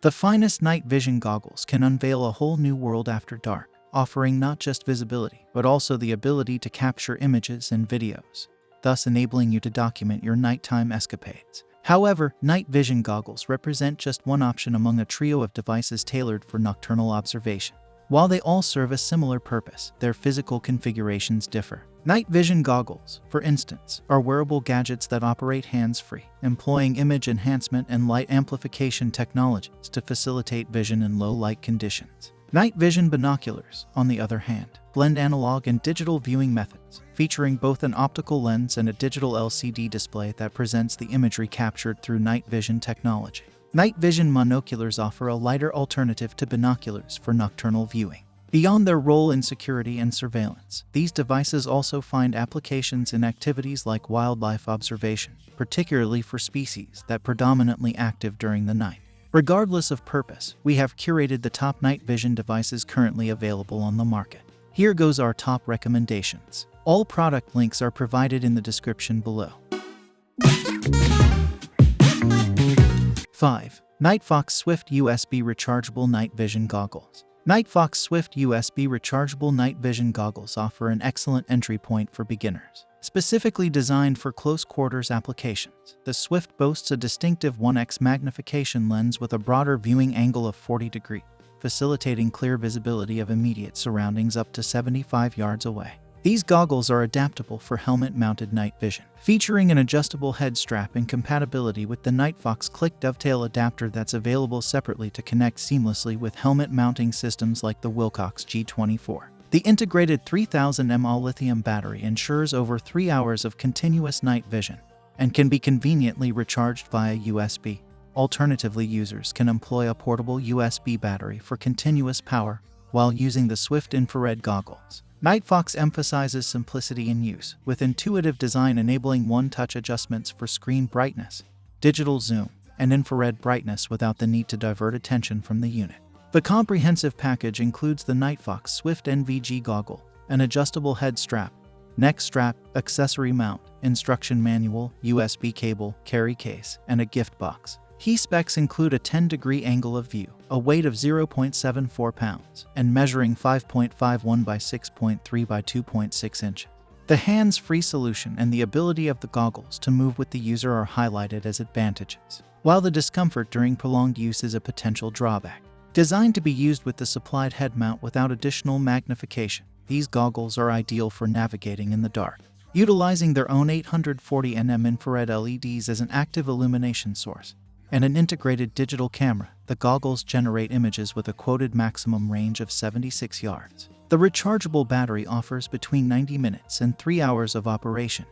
The finest night vision goggles can unveil a whole new world after dark, offering not just visibility, but also the ability to capture images and videos, thus enabling you to document your nighttime escapades. However, night vision goggles represent just one option among a trio of devices tailored for nocturnal observation. While they all serve a similar purpose, their physical configurations differ. Night vision goggles, for instance, are wearable gadgets that operate hands-free, employing image enhancement and light amplification technologies to facilitate vision in low-light conditions. Night vision binoculars, on the other hand, blend analog and digital viewing methods, featuring both an optical lens and a digital LCD display that presents the imagery captured through night vision technology. Night vision monoculars offer a lighter alternative to binoculars for nocturnal viewing. Beyond their role in security and surveillance, these devices also find applications in activities like wildlife observation, particularly for species that are predominantly active during the night. Regardless of purpose, we have curated the top night vision devices currently available on the market. Here goes our top recommendations. All product links are provided in the description below. 5. Nightfox Swift USB Rechargeable Night Vision Goggles. Nightfox Swift USB Rechargeable Night Vision Goggles offer an excellent entry point for beginners. Specifically designed for close quarters applications, the Swift boasts a distinctive 1x magnification lens with a broader viewing angle of 40 degrees, facilitating clear visibility of immediate surroundings up to 75 yards away. These goggles are adaptable for helmet-mounted night vision, featuring an adjustable head strap and compatibility with the Nightfox Click Dovetail adapter that's available separately to connect seamlessly with helmet mounting systems like the Wilcox G24. The integrated 3000 mAh lithium battery ensures over 3 hours of continuous night vision and can be conveniently recharged via USB. Alternatively, users can employ a portable USB battery for continuous power while using the Swift infrared goggles. Nightfox emphasizes simplicity in use, with intuitive design enabling one-touch adjustments for screen brightness, digital zoom, and infrared brightness without the need to divert attention from the unit. The comprehensive package includes the Nightfox Swift NVG goggle, an adjustable head strap, neck strap, accessory mount, instruction manual, USB cable, carry case, and a gift box. Key specs include a 10-degree angle of view, a weight of 0.74 pounds, and measuring 5.51 by 6.3 by 2.6 inches. The hands-free solution and the ability of the goggles to move with the user are highlighted as advantages, while the discomfort during prolonged use is a potential drawback. Designed to be used with the supplied head mount without additional magnification, these goggles are ideal for navigating in the dark. Utilizing their own 840 nm infrared LEDs as an active illumination source, and an integrated digital camera, the goggles generate images with a quoted maximum range of 76 yards. The rechargeable battery offers between 90 minutes and 3 hours of operation,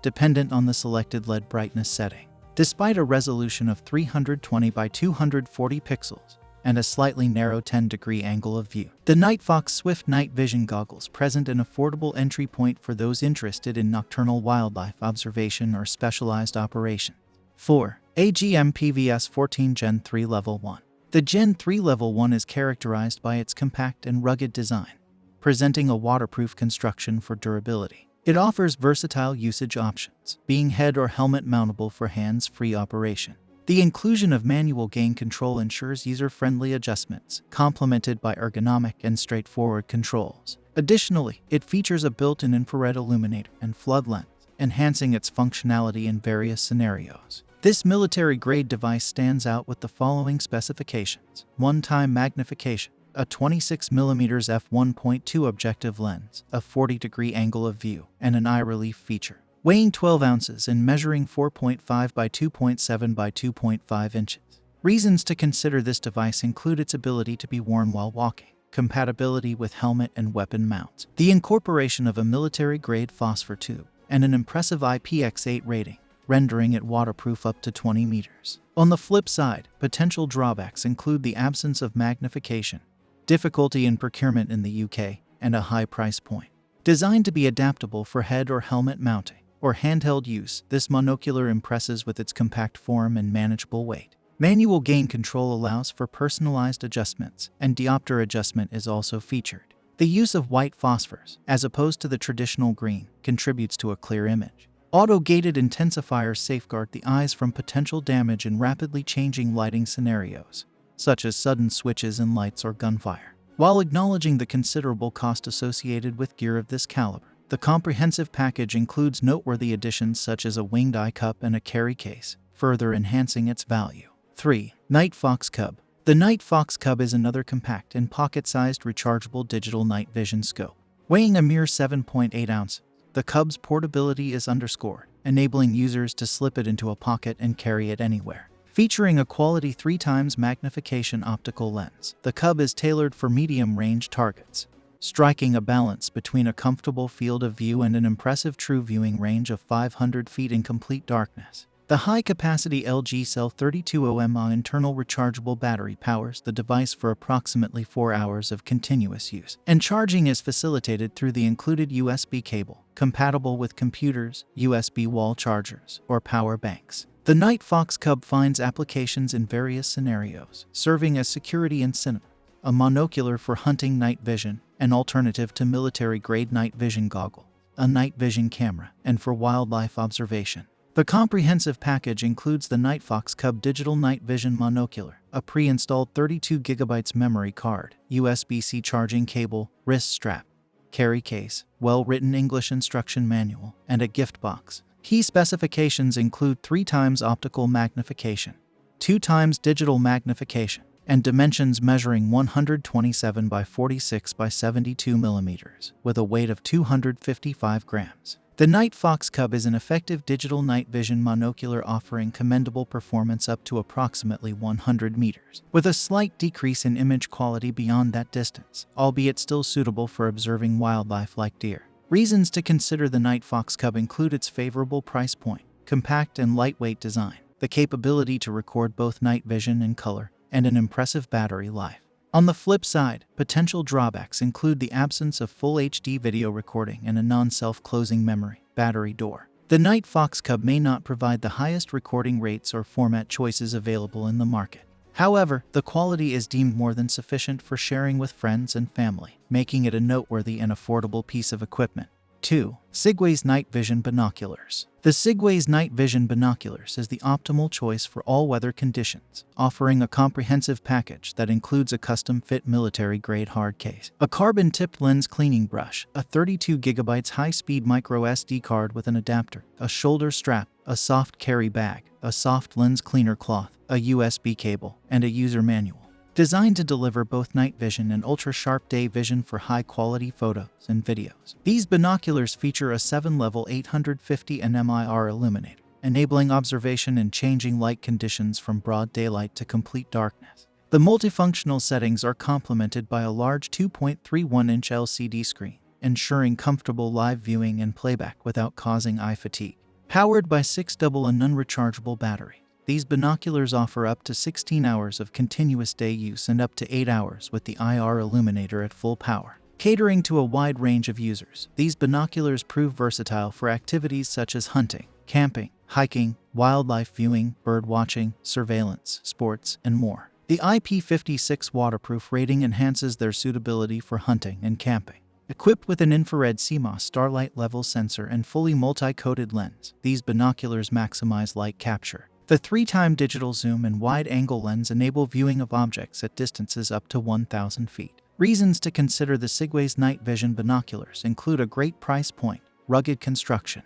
dependent on the selected LED brightness setting. Despite a resolution of 320 by 240 pixels and a slightly narrow 10-degree angle of view, the Nightfox Swift Night Vision Goggles present an affordable entry point for those interested in nocturnal wildlife observation or specialized operations. 4. AGM PVS 14 Gen 3 Level 1. The Gen 3 Level 1 is characterized by its compact and rugged design, presenting a waterproof construction for durability. It offers versatile usage options, being head or helmet mountable for hands-free operation. The inclusion of manual gain control ensures user-friendly adjustments, complemented by ergonomic and straightforward controls. Additionally, it features a built-in infrared illuminator and flood lens, enhancing its functionality in various scenarios. This military-grade device stands out with the following specifications: one-time magnification, a 26mm f1.2 objective lens, a 40-degree angle of view, and an eye relief feature. Weighing 12 ounces and measuring 4.5 by 2.7 by 2.5 inches. Reasons to consider this device include its ability to be worn while walking, compatibility with helmet and weapon mounts, the incorporation of a military-grade phosphor tube, and an impressive IPX8 rating, rendering it waterproof up to 20 meters. On the flip side, potential drawbacks include the absence of magnification, difficulty in procurement in the UK, and a high price point. Designed to be adaptable for head or helmet mounting or handheld use, this monocular impresses with its compact form and manageable weight. Manual gain control allows for personalized adjustments, and diopter adjustment is also featured. The use of white phosphors, as opposed to the traditional green, contributes to a clear image. Auto-gated intensifiers safeguard the eyes from potential damage in rapidly changing lighting scenarios, such as sudden switches in lights or gunfire. While acknowledging the considerable cost associated with gear of this caliber, the comprehensive package includes noteworthy additions such as a winged eye cup and a carry case, further enhancing its value. 3. Nightfox Cub. The Nightfox Cub is another compact and pocket-sized rechargeable digital night vision scope. Weighing a mere 7.8 ounces, the Cub's portability is underscored, enabling users to slip it into a pocket and carry it anywhere. Featuring a quality 3x magnification optical lens, the Cub is tailored for medium-range targets, striking a balance between a comfortable field of view and an impressive true viewing range of 500 feet in complete darkness. The high-capacity LG Cell 3200mAh internal rechargeable battery powers the device for approximately 4 hours of continuous use, and charging is facilitated through the included USB cable, compatible with computers, USB wall chargers, or power banks. The Nightfox Cub finds applications in various scenarios, serving as security in cinema, a monocular for hunting night vision, an alternative to military-grade night vision goggle, a night vision camera, and for wildlife observation. The comprehensive package includes the Nightfox Cub Digital Night Vision Monocular, a pre-installed 32GB memory card, USB-C charging cable, wrist strap, carry case, well-written English instruction manual, and a gift box. Key specifications include 3x optical magnification, 2x digital magnification, and dimensions measuring 127 by 46 by 72 mm, with a weight of 255 grams. The Nightfox Cub is an effective digital night vision monocular offering commendable performance up to approximately 100 meters, with a slight decrease in image quality beyond that distance, albeit still suitable for observing wildlife like deer. Reasons to consider the Nightfox Cub include its favorable price point, compact and lightweight design, the capability to record both night vision and color, and an impressive battery life. On the flip side, potential drawbacks include the absence of full HD video recording and a non-self-closing memory battery door. The Nightfox Cub may not provide the highest recording rates or format choices available in the market. However, the quality is deemed more than sufficient for sharing with friends and family, making it a noteworthy and affordable piece of equipment. 2. Sigweis Night Vision Binoculars. The Sigweis Night Vision Binoculars is the optimal choice for all weather conditions, offering a comprehensive package that includes a custom-fit military-grade hard case, a carbon-tipped lens cleaning brush, a 32GB high-speed micro SD card with an adapter, a shoulder strap, a soft carry bag, a soft lens cleaner cloth, a USB cable, and a user manual. Designed to deliver both night vision and ultra-sharp day vision for high-quality photos and videos. These binoculars feature a 7-level 850 nmir illuminator, enabling observation in changing light conditions from broad daylight to complete darkness. The multifunctional settings are complemented by a large 2.31-inch LCD screen, ensuring comfortable live viewing and playback without causing eye fatigue. Powered by 6 double and non-rechargeable batteries, these binoculars offer up to 16 hours of continuous day use and up to 8 hours with the IR illuminator at full power. Catering to a wide range of users, these binoculars prove versatile for activities such as hunting, camping, hiking, wildlife viewing, bird watching, surveillance, sports, and more. The IP56 waterproof rating enhances their suitability for hunting and camping. Equipped with an infrared CMOS starlight level sensor and fully multi-coated lens, these binoculars maximize light capture. The 3x digital zoom and wide-angle lens enable viewing of objects at distances up to 1,000 feet. Reasons to consider the Sigweis Night Vision Binoculars include a great price point, rugged construction,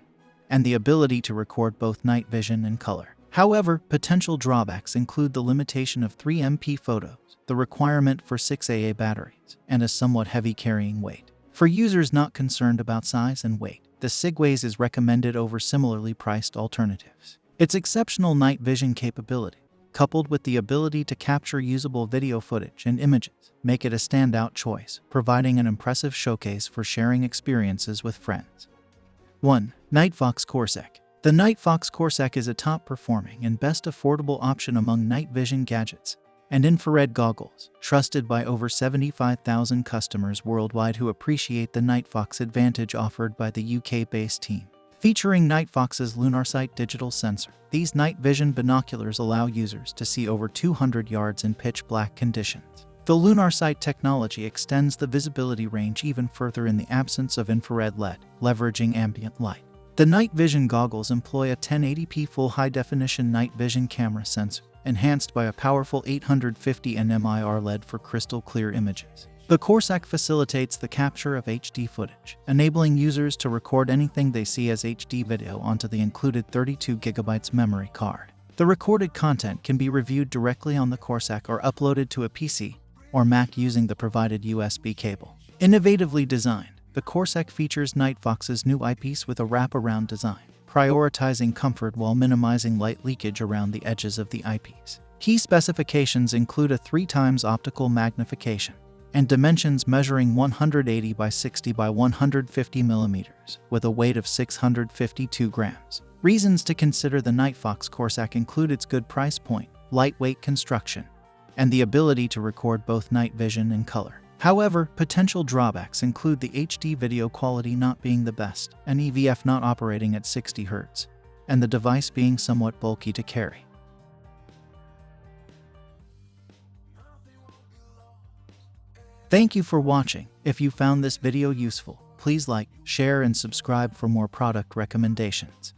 and the ability to record both night vision and color. However, potential drawbacks include the limitation of 3MP photos, the requirement for 6AA batteries, and a somewhat heavy carrying weight. For users not concerned about size and weight, the Sigweis is recommended over similarly priced alternatives. Its exceptional night vision capability, coupled with the ability to capture usable video footage and images, make it a standout choice, providing an impressive showcase for sharing experiences with friends. 1. Nightfox Corsac. The Nightfox Corsac is a top-performing and best affordable option among night vision gadgets and infrared goggles, trusted by over 75,000 customers worldwide who appreciate the Nightfox advantage offered by the UK-based team. Featuring Nightfox's LunarSight digital sensor, these night vision binoculars allow users to see over 200 yards in pitch-black conditions. The LunarSight technology extends the visibility range even further in the absence of infrared LED, leveraging ambient light. The night vision goggles employ a 1080p full high-definition night vision camera sensor, enhanced by a powerful 850 nmir LED for crystal clear images. The Corsac facilitates the capture of HD footage, enabling users to record anything they see as HD video onto the included 32GB memory card. The recorded content can be reviewed directly on the Corsac or uploaded to a PC or Mac using the provided USB cable. Innovatively designed, the Corsac features Nightfox's new eyepiece with a wraparound design, prioritizing comfort while minimizing light leakage around the edges of the eyepiece. Key specifications include a 3x optical magnification and dimensions measuring 180 by 60 by 150 millimeters, with a weight of 652 grams. Reasons to consider the Nightfox Corsac include its good price point, lightweight construction, and the ability to record both night vision and color. However, potential drawbacks include the HD video quality not being the best, an EVF not operating at 60 Hz, and the device being somewhat bulky to carry. Thank you for watching. If you found this video useful, please like, share, and subscribe for more product recommendations.